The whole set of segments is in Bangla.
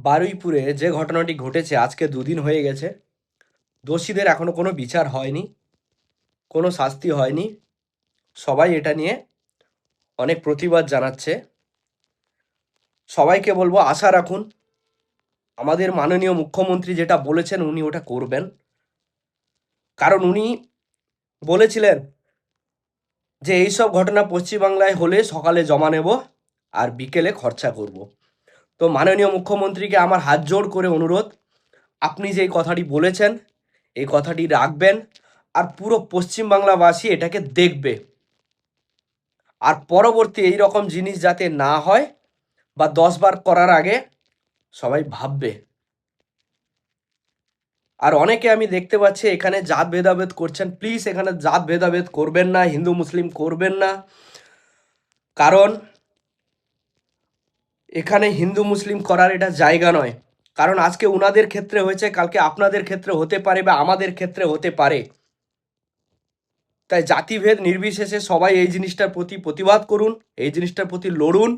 বারুইপুরে যে ঘটনাটি ঘটেছে আজকে ২ দিন হয়ে গেছে। দোষীদের এখনো কোনো বিচার হয়নি, কোনো শাস্তি হয়নি। সবাই এটা নিয়ে অনেক প্রতিবাদ জানাচ্ছে। সবাইকে বলবো আশা রাখুন। আমাদের মাননীয় মুখ্যমন্ত্রী যেটা বলেছেন উনি ওটা করবেন। কারণ উনি বলেছিলেন যে এইসব ঘটনা পশ্চিমবাংলায় হলে সকালে জমা নেব আর বিকেলে খরচা করব। তো মাননীয় মুখ্যমন্ত্রীকে আমার হাত জোড় করে অনুরোধ, আপনি যেই কথাটি বলেছেন এই কথাটি রাখবেন আর পুরো পশ্চিমবাংলাবাসী এটাকে দেখবে। আর পরবর্তী এই রকম জিনিস যাতে না হয় বা ১০ বার করার আগে সবাই ভাববে। আর অনেকে আমি দেখতে পাচ্ছি এখানে জাত ভেদাভেদ করছেন। প্লিজ এখানে জাত ভেদাভেদ করবেন না, হিন্দু মুসলিম করবেন না। কারণ এখানে হিন্দু মুসলিম করার এটা জায়গা নয়। কারণ আজকে উনাদের ক্ষেত্রে হয়েছে, কালকে আপনাদের ক্ষেত্রে হতে পারে বা আমাদের ক্ষেত্রে হতে পারে। তাই জাতিভেদ নির্বিশেষে সবাই এই জিনিসটার প্রতি প্রতিবাদ করুন, এই জিনিসটার প্রতি লড়ুন।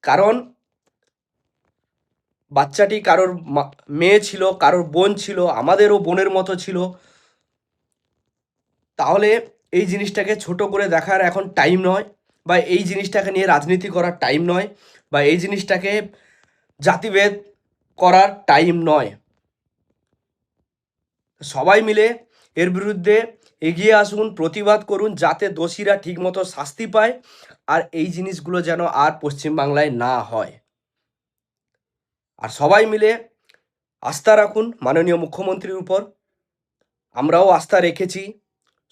কারণ বাচ্চাটি কারোর মেয়ে ছিল, কারোর বোন ছিল, আমাদেরও বোনের মতো ছিল। তাহলে এই জিনিসটাকে ছোট করে দেখার এখন টাইম নয়, বা এই জিনিসটাকে নিয়ে রাজনীতি করার টাইম নয়, বা এই জিনিসটাকে জাতিভেদ করার টাইম নয়। সবাই মিলে এর বিরুদ্ধে এগিয়ে আসুন, প্রতিবাদ করুন, যাতে দোষীরা ঠিকমতো শাস্তি পায় আর এই জিনিসগুলো যেন আর পশ্চিমবাংলায় না হয়। আর সবাই মিলে আস্থা রাখুন মাননীয় মুখ্যমন্ত্রীর উপর। আমরাও আস্থা রেখেছি।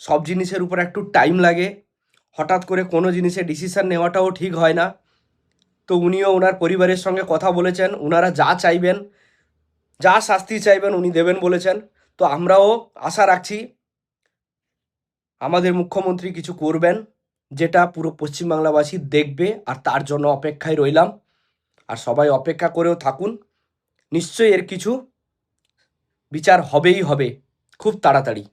সব জিনিসের উপর একটু টাইম লাগে। হঠাৎ করে কোনো জিনিসে ডিসিশন নেওয়াটাও ঠিক হয় না। তো উনিও ওনার পরিবারের সঙ্গে কথা বলেছেন, ওনারা যা চাইবেন, যা শাস্তি চাইবেন উনি দেবেন বলেছেন। তো আমরাও আশা রাখছি আমাদের মুখ্যমন্ত্রী কিছু করবেন, যেটা পুরো পশ্চিমবাংলাবাসী দেখবে। আর তার জন্য অপেক্ষায় রইলাম। আর সবাই অপেক্ষা করেও থাকুন। নিশ্চয়ই এর কিছু বিচার হবেই হবে, খুব তাড়াতাড়ি।